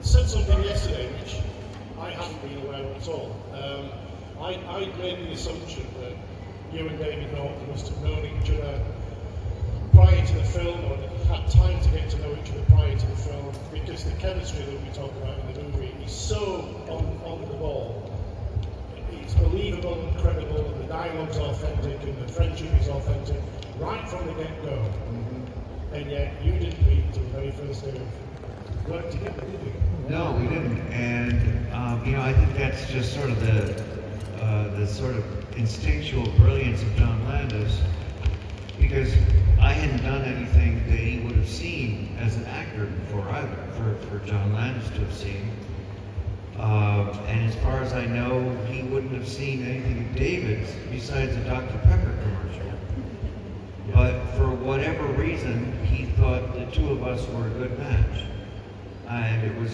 said something yesterday which I hadn't been aware of at all. I made the assumption that you and David Norton must have known each other prior to the film, or had time to get to know each other prior to the film, because the chemistry that we talk about in the movie is so on the ball. It's believable and credible, and the dialogue's authentic, and the friendship is authentic, right from the get-go. Mm-hmm. And yet, you didn't meet until the very first day of work together, did you? No, we didn't. And, I think that's just sort of the sort of instinctual brilliance of John Landis, because I hadn't done anything that he would have seen as an actor before either, for John Landis to have seen. And as far as I know, he wouldn't have seen anything of David's besides a Dr. Pepper commercial. But for whatever reason, he thought the two of us were a good match. And it was,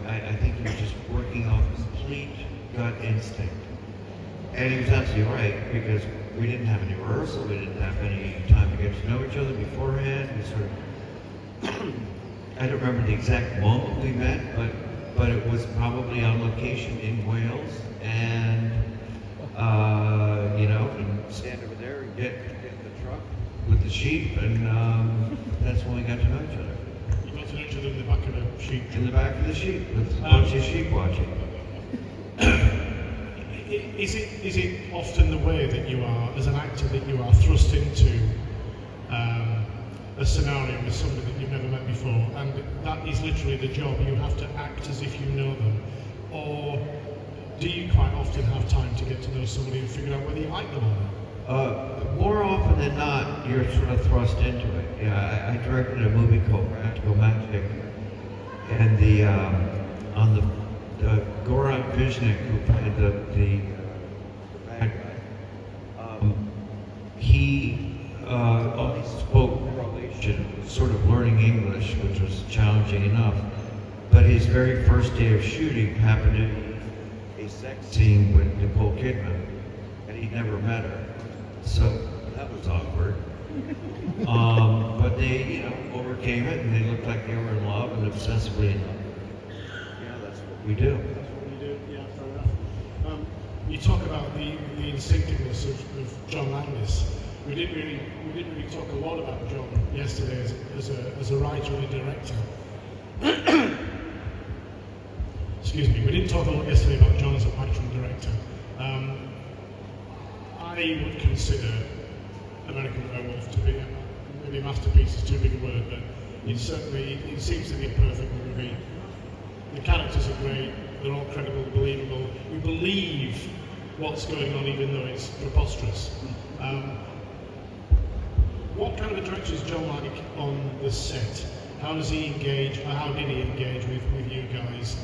I think he was just working off complete gut instinct. And he was absolutely right, because we didn't have any rehearsal, we didn't have any time to get to know each other beforehand. We sort of, I don't remember the exact moment we met, but it was probably on location in Wales, and and stand over there and get in the truck with the sheep, and that's when we got to know each other. You got to know each other in the back of a sheep? In the back of the sheep, with a bunch of sheep watching. Is it often the way that you are, as an actor, that you are thrust into a scenario with somebody that you've never met before, and that is literally the job, you have to act as if you know them? Or do you quite often have time to get to know somebody and figure out whether you like them or not? More often than not, you're sort of thrust into it. Yeah, I directed a movie called Practical Magic, and on the Goran Viznik, who played the bad guy, he only spoke Croatian, sort of learning English, which was challenging enough. But his very first day of shooting happened to be a sex scene with Nicole Kidman, and he'd never met her. So that was awkward. But they, overcame it, and they looked like they were in love and obsessively in love. That's what we do. That's what you do, yeah, fair enough. You talk about the instinctiveness of John Landis. We didn't really talk a lot about John yesterday as a writer and a director. Excuse me. We didn't talk a lot yesterday about John as a writer and director. I would consider American Werewolf to be maybe a masterpiece is too big a word, but it seems to be a perfect movie. The characters are great. They're all credible, believable. You believe what's going on, even though it's preposterous. What kind of a director is John like on the set? How does he engage? How did he engage with you guys?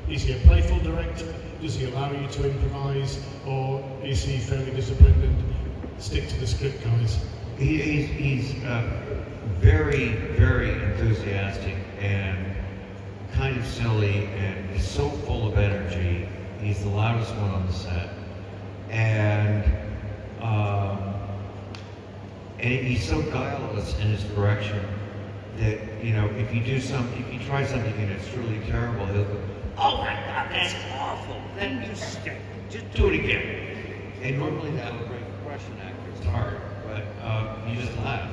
Is he a playful director? Does he allow you to improvise, or is he fairly disciplined and stick to the script, guys? He's very, very enthusiastic and kind of silly, and is so full of energy. He's the loudest one on the set, and he's so guileless in his direction that if you try something and it's truly terrible, he'll go, "Oh my God, that's awful! Then you just do it again." And normally that would break Russian actors' heart, but you just laugh,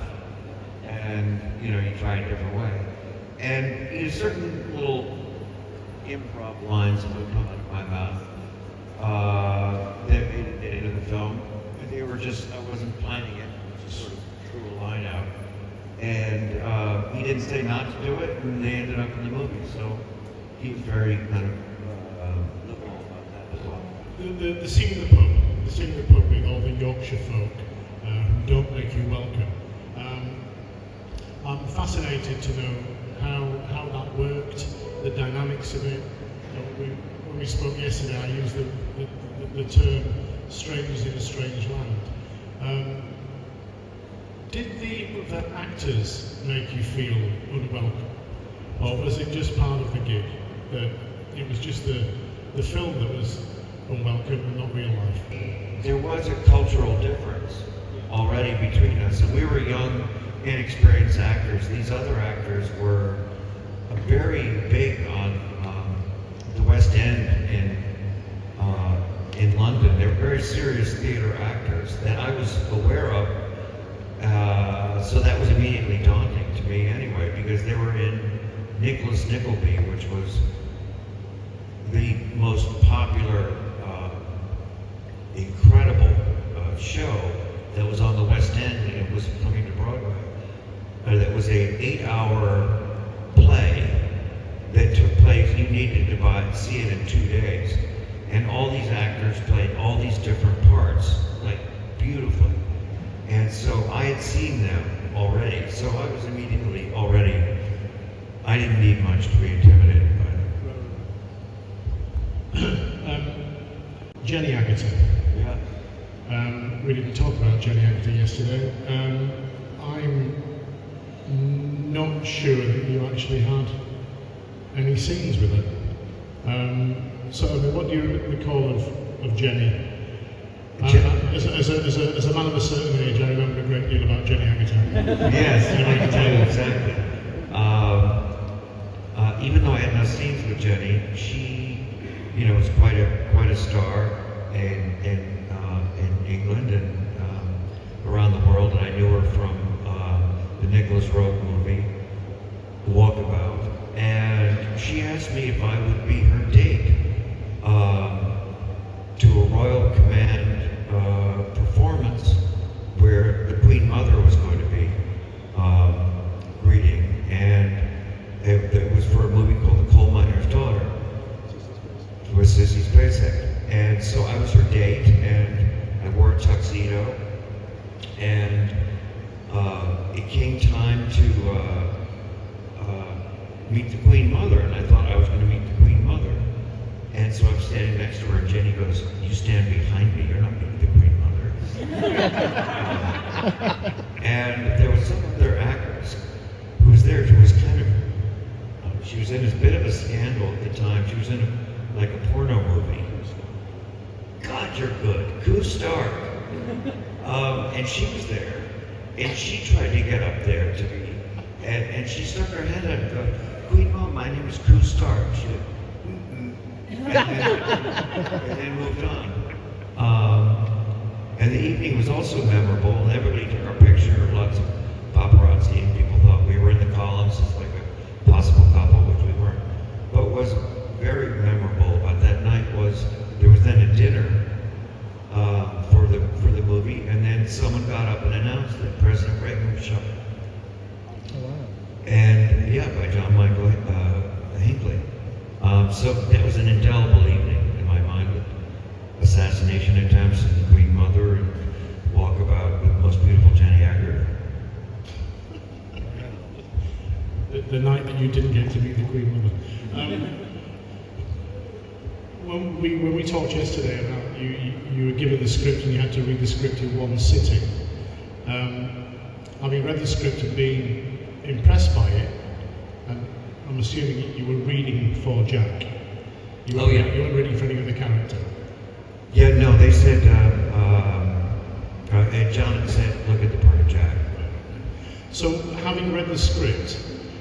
and you try a different way. And certain little improv lines that would come out of my mouth that made it into the film. They were just, I wasn't planning it, just sort of threw a line out. And he didn't say not to do it, and they ended up in the movie. So he was very kind of liberal about that as well. The scene in the pub with all the Yorkshire folk who don't make you welcome. I'm fascinated to know how that worked, the dynamics of it. When we spoke yesterday, I used the term "strangers in a strange land." Did the actors make you feel unwelcome, or was it just part of the gig, that it was just the film that was unwelcome and not real life? There was a cultural difference already between us, and we were young, inexperienced actors. These other actors were very big on the West End in London. They were very serious theater actors that I was aware of. So that was immediately daunting to me anyway, because they were in Nicholas Nickleby, which was the most popular, incredible show that was on the West End, and it was coming to Broadway. That was a 8-hour play that took place. You needed to see it in 2 days, and all these actors played all these different parts, like beautifully. And so I had seen them already, so I was immediately already. I didn't need much to be intimidated by them. Jenny Agutter. Yeah. We didn't talk about Jenny Agutter yesterday. I'm not sure that you actually had any scenes with her. So, I mean, what do you recall of Jenny? As a man of a certain age, I remember a great deal about Jenny Agutter. Yes, exactly. Even though I had no scenes with Jenny, she, was quite a star in England and around the world. And I knew her from the Nicholas Roeg movie, Walkabout. And she asked me if I would be her date to a Royal Command performance where the Queen Mother was going to be reading, and it was for a movie called The Coal Miner's Daughter with Sissy Spacek. And so I was her date, and I wore a tuxedo, and it came time to meet the Queen Mother, and I thought I was going to meet the Queen Mother. And so I'm standing next to her, and Jenny goes, "You stand behind me, you're not meeting the Queen Mother." And there was some other actress who was there who was kind of, she was in a bit of a scandal at the time. She was in a porno movie. God, you're good. Koo Stark. And she was there, and she tried to get up there to me, and she stuck her head out and go, "Queen Mom, my name is Koo Stark." She did, and then moved on. And the evening was also memorable, and everybody took our picture, lots of paparazzi, and people thought we were in the columns as like a possible couple, which we weren't. What was very memorable about that night was there was then a dinner for the movie, and then someone got up and announced that President Reagan was shot. Oh, wow. And yeah, by John Michael Hinckley. So that was an indelible evening in my mind, with assassination attempts and the Queen Mother and Walkabout with the most beautiful Jenny Agutter. The night that you didn't get to meet the Queen Mother. When we talked yesterday about you were given the script and you had to read the script in one sitting. Having read the script and being impressed by it, and I'm assuming you were reading for Jack. You weren't reading for any other character. Yeah, no, they said, John had said, look at the part of Jack. So, having read the script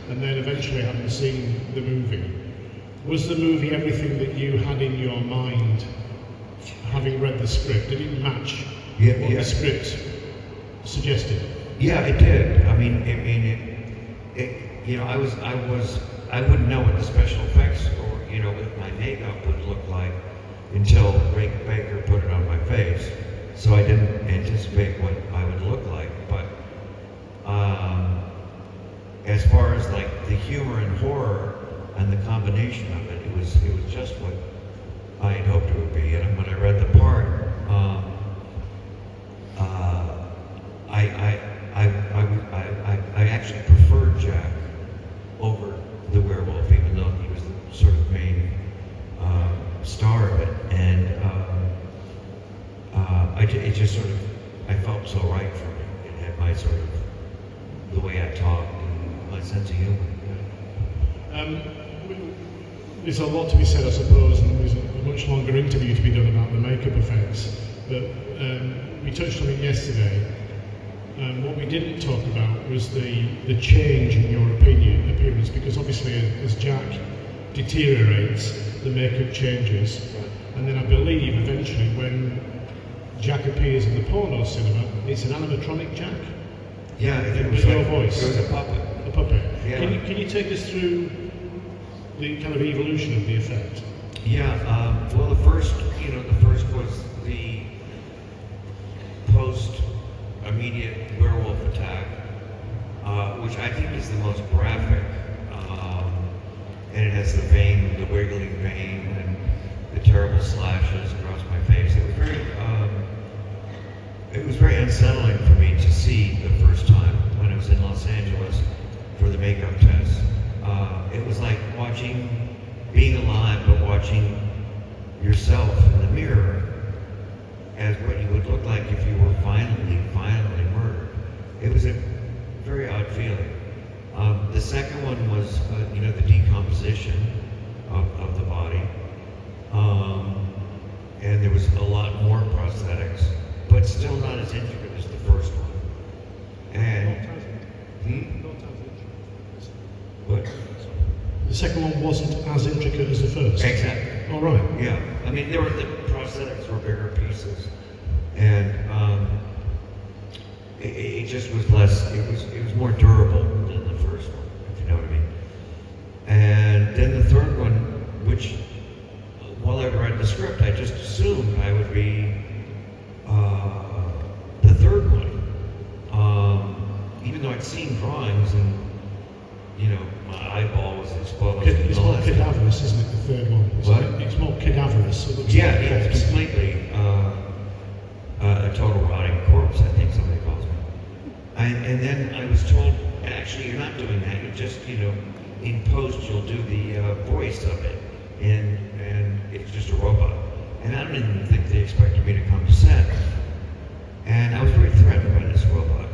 and then eventually having seen the movie, was the movie everything that you had in your mind, having read the script? Did it match what the script suggested? Yeah, it did. I mean, I wouldn't know what the special effects or, what my makeup would look like until Ray Baker put it on my face. So I didn't anticipate what I would look like. But as far as like the humor and horror and the combination of it, it was just what I had hoped it would be. And when I read the part, I actually preferred Jack over the werewolf, even though he was the sort of main star of it. And it just sort of, I felt so right for me. It had my sort of, the way I talked and my sense of humor. There's a lot to be said, I suppose, and there's a much longer interview to be done about the makeup effects. But we touched on it yesterday. And what we didn't talk about was the change in your appearance, because obviously as Jack deteriorates, the makeup changes. And then I believe eventually when Jack appears in the porno cinema, it's an animatronic Jack. Yeah, it was With your like, voice. It was a puppet. A puppet. Yeah. Can you take us through the kind of evolution of the effect? Yeah, well, the first was the post-immediate werewolf attack, which I think is the most graphic, and it has the vein, the wiggling vein, and the terrible slashes across my face. It was very unsettling for me to see the first time when I was in Los Angeles for the makeup test. It was like being alive, but watching yourself in the mirror as what you would look like if you were violently murdered. It was a very odd feeling. The second one was, the decomposition of the body. And there was a lot more prosthetics, but still not as intricate as the first one. And what? The second one wasn't as intricate as the first. Exactly. All right. Yeah. I mean, the prosthetics were bigger pieces, and it just was less. It was more durable than the first one, if you know what I mean. And then the third one, which while I read the script, I just assumed I would be the third one, even though I'd seen drawings and my eyeball was exposed. It's more cadaverous, isn't it? The third one. What? It's more cadaverous. It looks Yeah, like yeah, it's completely a total rotting corpse, I think somebody calls me. And then I was told, actually, you're not doing that. You're just, in post, you'll do the voice of it, and it's just a robot. And I don't even think they expected me to come to set. And I was very threatened by this robot.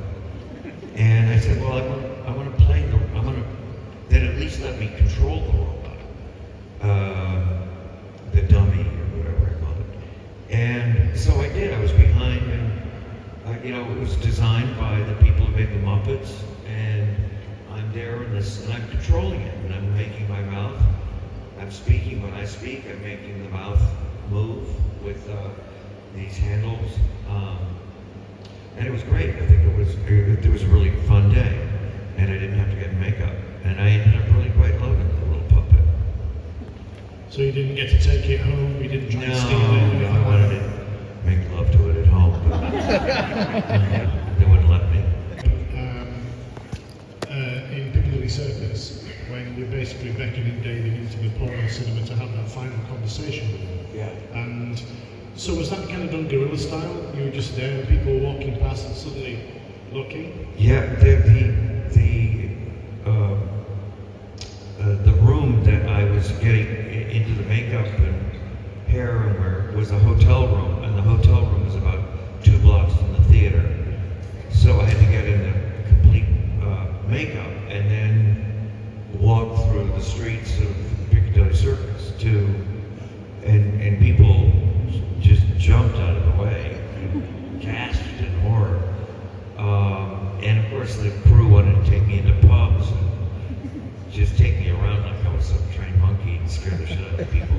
And I said, well, I want to play then at least let me control the robot, the dummy or whatever I call it. And so I did. I was behind, and it was designed by the people who made the Muppets, and I'm there and I'm controlling it, and I'm making my mouth. I'm speaking when I speak. I'm making the mouth move with these handles, and it was great. I think it was a really fun day, and I didn't have to get makeup. And I ended up really quite loving the little puppet. So you didn't get to take it home? You didn't try to steal it? No, I wanted to make love to it at home, but they wouldn't let me. In Piccadilly Circus, when you're basically beckoning David into the porno cinema to have that final conversation with him. Yeah. And so was that kind of done guerrilla style? You were just there and people were walking past and suddenly looking? Yeah, the room that I was getting into the makeup and hair and wear was a hotel room, and the hotel room was about 2 blocks from the theater. So I had to get in the complete makeup and then walk through the streets of Piccadilly Circus and people just jumped out of the way and gasped in horror. And of course the crew wanted to take me into pubs and just take me around like I was some trained monkey and scare the shit out of people.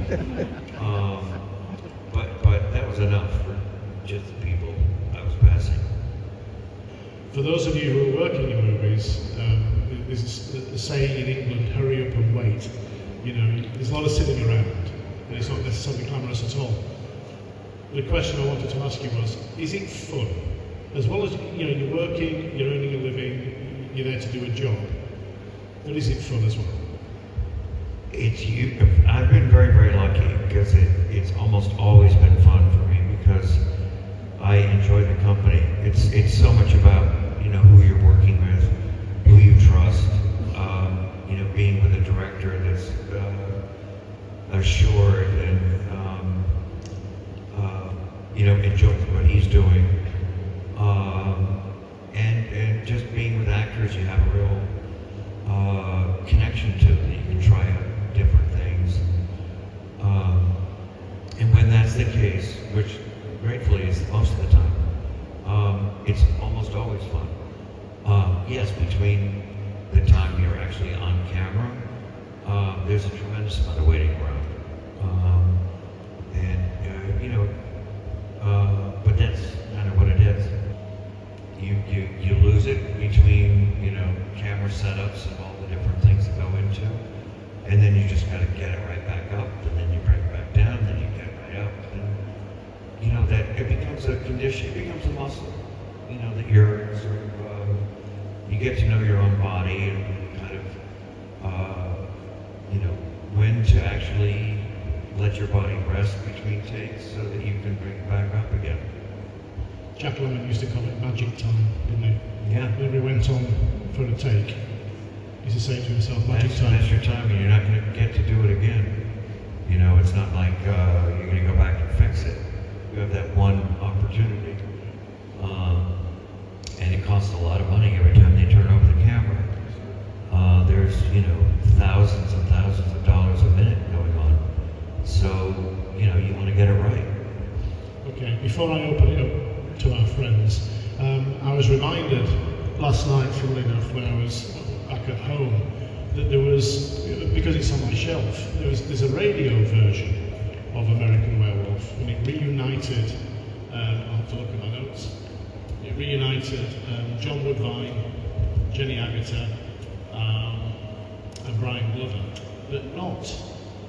But that was enough for just the people I was passing. For those of you who are working in movies, there's the saying in England, hurry up and wait. There's a lot of sitting around, and it's not necessarily glamorous at all. The question I wanted to ask you was, is it fun? As well as, you're working, you're earning a living, you're there to do a job, but is it fun as well? I've been very, very lucky because it's almost always been fun for me because I enjoy the company. It's so much about, who you're working with, who you trust, being with a director that's assured and, enjoys what he's doing. And just being with actors you have a real connection to, that you can try out different things. And when that's the case, which gratefully is most of the time, it's almost always fun. yes, between the time you're actually on camera, there's a tremendous amount of waiting around. But that's kind of what it is. You lose it between, camera setups and all the different things that go into, and then you just got to get it right back up, and then you bring it back down, then you get it right up, and that it becomes a condition, it becomes a muscle, that you're sort of, you get to know your own body and kind of, when to actually let your body rest between takes so that you can bring it back up again. Jack Lemmon used to call it magic time, didn't he? Yeah. Whenever he went on for a take, he used to say to himself, magic time. That's your time, and you're not going to get to do it again. It's not like you're going to go back and fix it. You have that one opportunity. And it costs a lot of money every time they turn over the camera. There's, thousands and thousands of dollars a minute going on. So, you want to get it right. Okay, before I open it up to our friends, I was reminded last night, funnily enough, when I was back at home, that there was, because it's on my shelf, there's a radio version of American Werewolf, and it reunited, I'll have to look at my notes, it reunited John Woodvine, Jenny Agutter, and Brian Glover, but not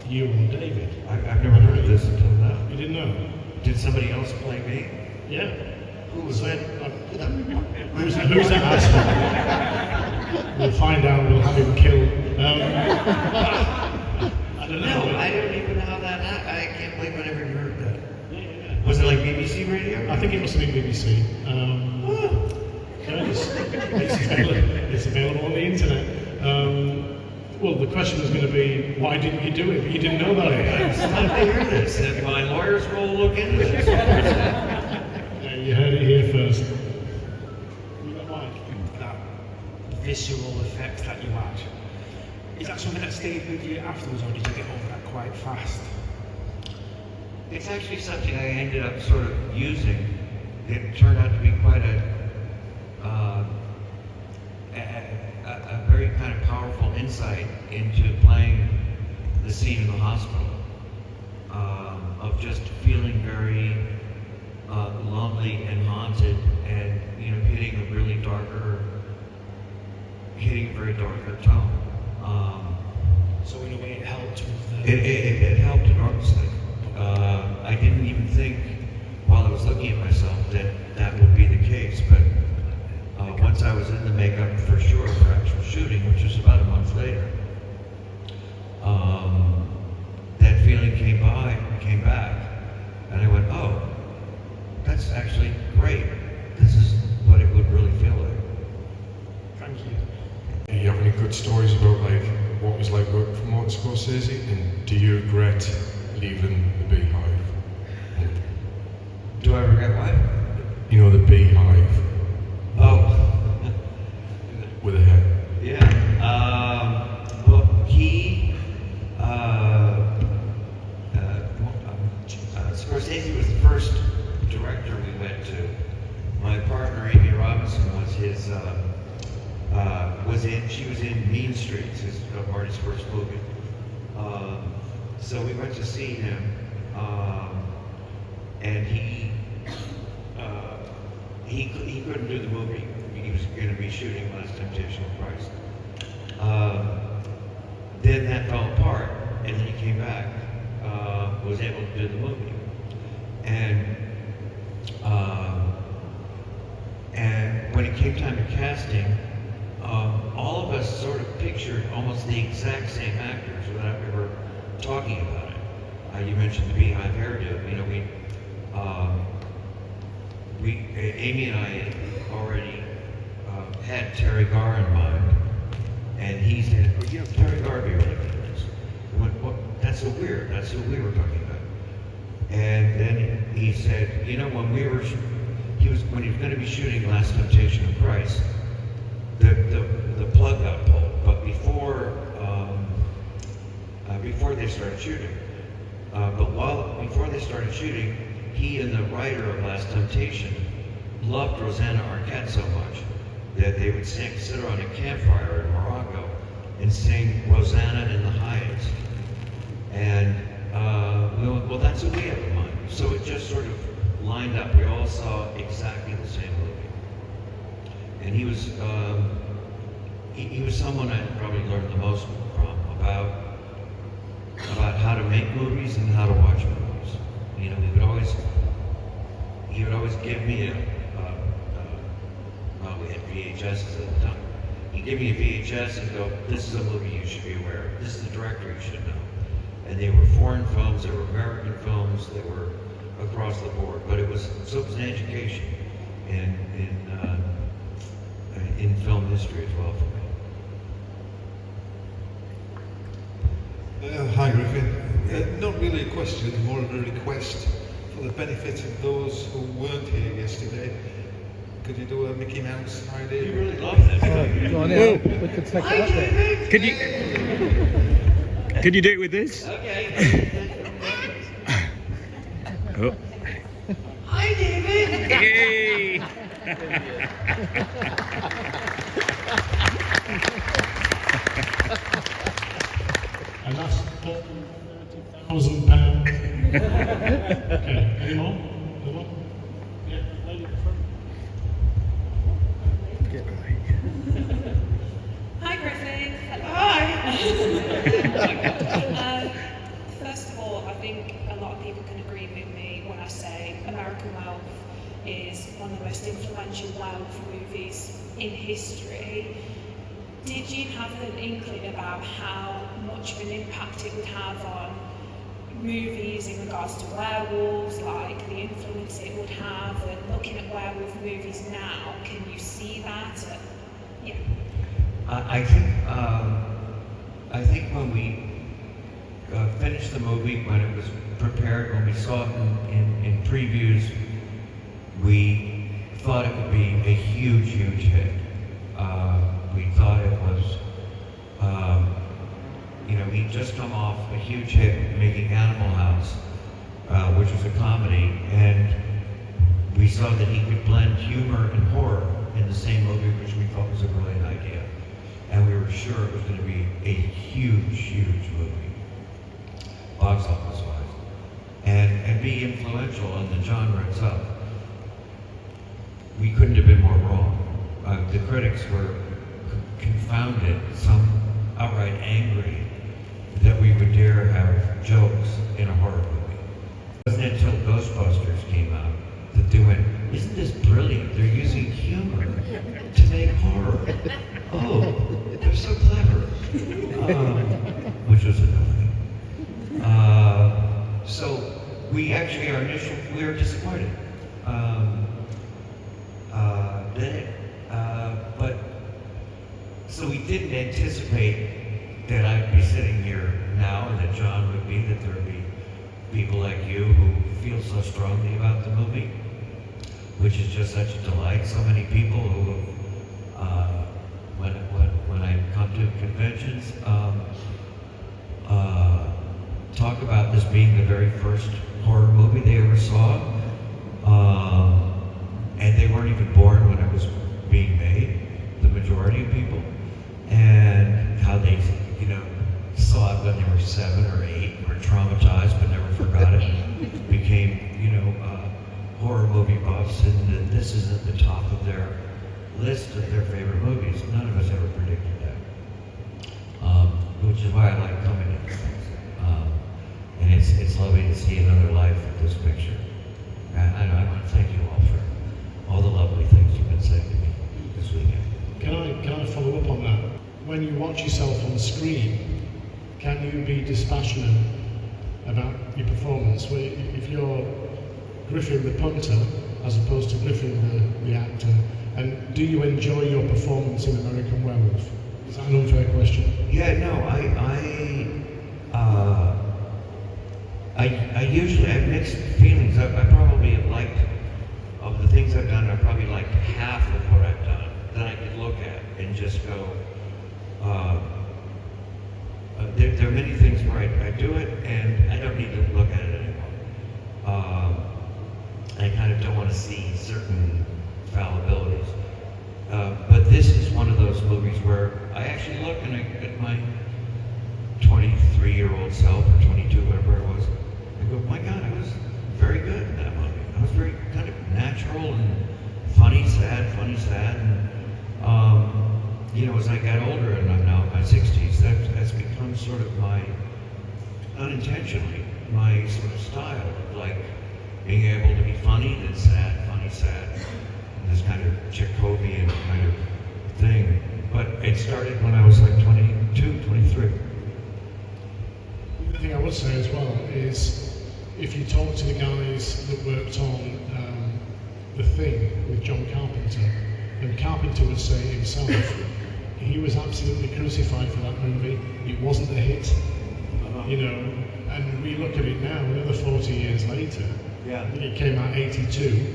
you or David. I've never heard of this until now. You didn't know? Did somebody else play me? Yeah. Who was that? Who's that asshole? We'll find out, we'll have him killed. I don't know. No, I don't even know how that happened. I can't believe I never heard that. Was it like BBC Radio? I think it must have been BBC. It's available on the internet. Well, the question was going to be, why didn't you do it? But you didn't know about it. It's time to hear this. And my lawyers will look into this. Yeah, you heard it here first. You got Mike? That visual effect that you had. Is that something that stayed with you afterwards, or did you get over that quite fast? It's actually something I ended up sort of using. It turned out to be quite a very kind of powerful insight into playing the scene in the hospital, of just feeling very lonely and haunted, and hitting a very darker tone. So in a way it helped with the... It helped enormously. I didn't even think, while I was looking at myself, that would be the case, but once I was in the makeup for sure for actual shooting, which was about a month later, that feeling came back, and I went, oh, that's actually great. This is what it would really feel like. Thank you. Do you have any good stories about what it was like working for Martin Scorsese, and do you regret leaving the Beehive? Do I regret what? The Beehive Oh. with a head. Yeah. Well, Scorsese was the first director we went to. My partner, Amy Robinson, she was in Mean Streets, Marty's first movie. So we went to see him, and he couldn't do the movie. He was going to be shooting Last Temptation of Christ. Then that fell apart, and then he came back, was able to do the movie. And when it came time to casting, all of us sort of pictured almost the exact same actors without ever talking about it. You mentioned the Beehive hairdo. Amy and I had already had Terry Garr in mind, and he said, Terry Garr would be really good at this. We went, well, that's so weird. That's who we were talking about. And then he said, when he was going to be shooting Last Temptation of Christ, the plug got pulled. But before they started shooting, before they started shooting, he and the writer of Last Temptation loved Rosanna Arquette so much that they would sit around a campfire in Morocco and sing Rosanna and the Hyades. And we went, well, that's what we have in mind. So it just sort of lined up. We all saw exactly the same movie. And he was someone I probably learned the most from about how to make movies and how to watch movies. You know, he would always give me well, we had VHSs at the time. He'd give me a VHS and go, this is a movie you should be aware of. This is the director you should know. And they were foreign films, they were American films, they were across the board. But it was an education in film history as well for me. Hi Griffin. Not really a question, more of a request for the benefit of those who weren't here yesterday. Could you do a Mickey Mouse idea? You really love this. Go on, yeah, we could take it up there. Could you do it with this? Okay. Oh. Hi, David. Yay! And that's £30,000. Okay, any more? Another one? Yeah, lady at the front. Hi, Griffin. Hi. First of all, I think a lot of people can agree with me when I say American Werewolf is one of the most influential werewolf movies in history. Did you have an inkling about how much of an impact it would have on movies in regards to werewolves, like the influence it would have, and looking at werewolf movies now, can you see that? Yeah. I think when we finished the movie, when it was prepared, when we saw it in previews, we thought it would be a huge hit. We thought it was, he'd just come off a huge hit making Animal House, which was a comedy, and we saw that he could blend humor and horror in the same movie, which we thought was a brilliant idea. And we were sure it was going to be a huge movie, box office wise, and be influential in the genre itself. We couldn't have been more wrong. The critics were confounded, some outright angry that we would dare have jokes in a horror movie. It wasn't until Ghostbusters came out that they went, isn't this brilliant? They're using humor to make horror. Oh, they're so clever. Which was annoying. So we actually, we were disappointed. But so we didn't anticipate that I'd be sitting here now, and that John would be, that there would be people like you who feel so strongly about the movie, which is just such a delight. So many people who, when I come to conventions, talk about this being the very first horror movie they ever saw, and they weren't even born when it was being made, the majority of people, and how they, saw it when they were 7 or 8, were traumatized but never forgot it, became, horror movie buffs, and this is at the top of their list of their favorite movies. None of us ever predicted that, which is why I like coming to these things. And it's lovely to see another life with this picture. I want to thank you all for all the lovely things you've been saying to me this weekend. Can I follow up on that? When you watch yourself on the screen, can you be dispassionate about your performance? If you're Griffin the punter, as opposed to Griffin the actor, and do you enjoy your performance in American Werewolf? Is that an unfair question? Yeah, no, I usually have mixed feelings. I probably have liked, of the things I've done, I probably liked half of what I've done that I could look at and just go, there are many things where I do it and I don't need to look at it anymore. I kind of don't want to see certain fallibilities. But this is one of those movies where I actually look and I at my 23-year-old self, or 22, whatever it was. I go, my God, I was very good in that movie. I was very kind of natural and funny, sad. And, you know, as I got older, and I'm now in my 60s, that's become sort of my, unintentionally, my sort of style, like being able to be funny, then sad, funny, sad. This kind of Chekhovian kind of thing. But it started when I was like 22, 23. The thing I would say as well is, if you talk to the guys that worked on The Thing with John Carpenter, and Carpenter would say himself, he was absolutely crucified for that movie. It wasn't a hit, you know. And we look at it now, another 40 years later. Yeah. I think it came out 82.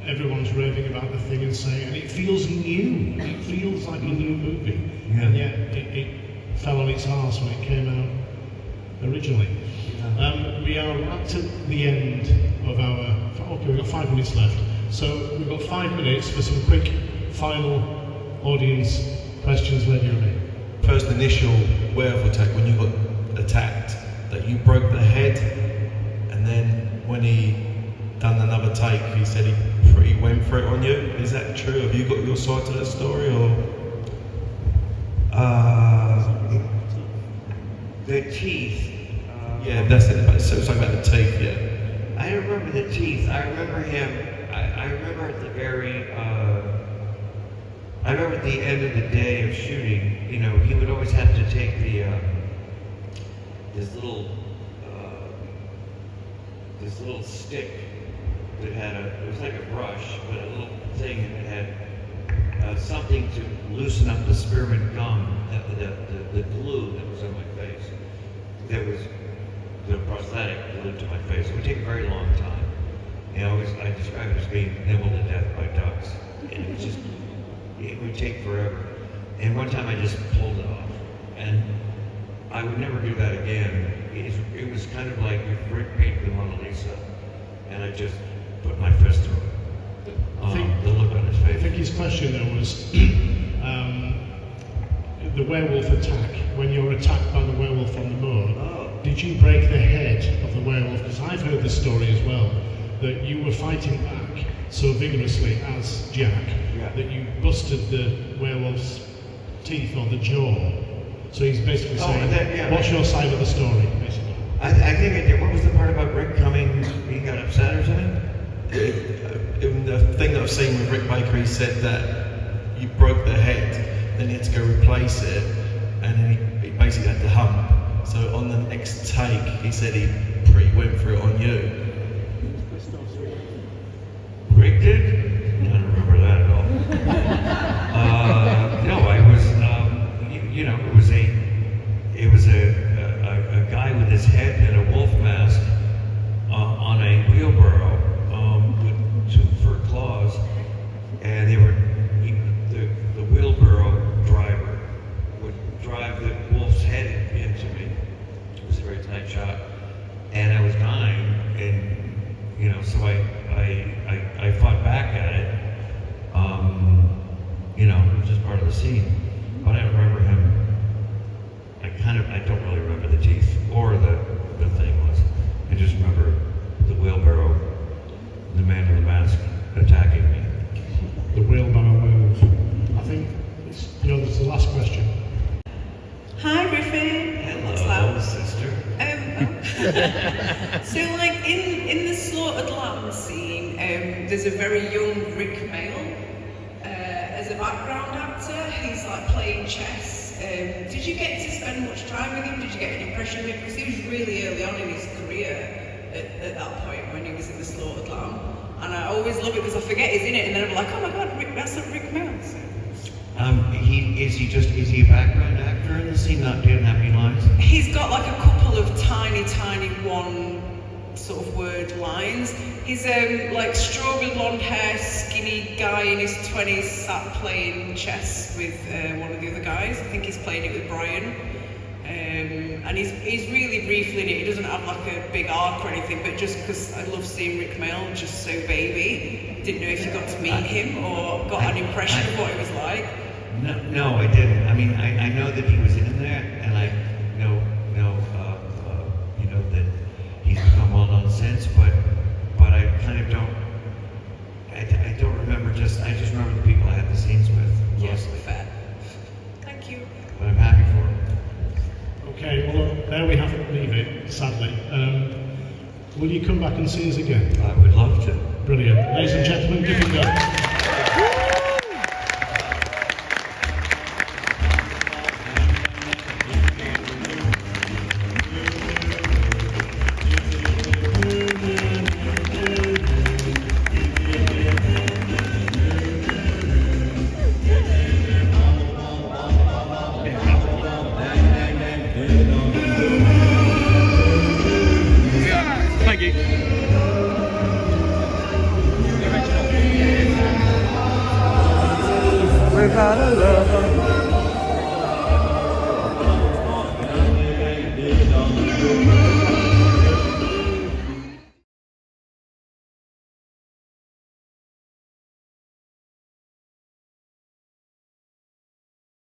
Everyone's raving about The Thing and saying, and it feels new. It feels like a new movie. Yeah. And yet it fell on its arse when it came out originally. We are right to the end of our. Okay, we've got 5 minutes left. So we've got 5 minutes for some quick final audience questions. Where do you ready? First initial werewolf attack, when you got attacked, that you broke the head, and then when he done another take, he said he went for it on you. Is that true? Have you got your side to that story, or? The teeth. Yeah, that's it. So it's talking about the teeth, yeah. I don't remember the teeth. I remember him. I remember at the very. I remember at the end of the day of shooting. You know, he would always have to take the this little stick that had it was like a brush, but a little thing, and it had something to loosen up the spearmint gum, the glue that was on my face. That was the prosthetic glued to my face. It would take a very long time. You know, I describe it as being nibbled to death by ducks. And it was just, it would take forever. And one time I just pulled it off. And I would never do that again. It was kind of like if Rick painted the Mona Lisa, and I just put my fist through it. The look on his face. I think his question though was the werewolf attack. When you're attacked by the werewolf on the moor, did you break the head of the werewolf? Because I've heard the story as well, that you were fighting back so vigorously as Jack that you busted the werewolf's teeth or the jaw. So he's basically saying, what's your side of the story, basically? I think I did. What was the part about Rick coming, he got upset or something? In the thing that I've seen with Rick Baker, he said that you broke the head, then he had to go replace it, and then he basically had to hump. So on the next take, he said he pretty went for it on you. Rick did? I don't remember that at all. No, I was, you know, it was a guy with his head in a wolf mask on a wheelbarrow with 2 fur claws, and the wheelbarrow driver would drive the wolf's head into me. It was a very tight shot, and I was dying, and you know, so I fought back at it. You know, it was just part of the scene. But I remember him. I don't really remember the teeth or the thing was. I just remember the wheelbarrow, the man in the mask attacking me. The wheelbarrow werewolf. I think this is the last question. Hi, Griffin. Hello, sister. So, like in the slaughtered lamb scene, there's a very young Rick Mail as a background actor. He's like playing chess. Did you get to spend much time with him? Did you get an impression of him? Because he was really early on in his career at that point when he was in the slaughtered lamb. And I always love it because I forget he's in it, and then I'm like, oh my God, that's a Rick Mail. So. Is he a background actor in the scene? Didn't have any lines? He's got like a couple of tiny one sort of word lines. He's like strawberry blonde hair, skinny guy in his 20s sat playing chess with one of the other guys. I think he's playing it with Brian. And he's really briefly in it. He doesn't have like a big arc or anything, but just because I love seeing Rick Mayall just so baby, didn't know if you got to meet him or got an impression of what he was like. No, I didn't. I mean, I know that he was in there, and I know you know, that he's become well known since, but I kind of don't. I don't remember. I just remember the people I had the scenes with. Yes, Mostly. fair. Thank you. But I'm happy for him. Okay, well, there we have to leave it, sadly. Will you come back and see us again? I would love to. Brilliant. Ladies and gentlemen, Griffin Dunne.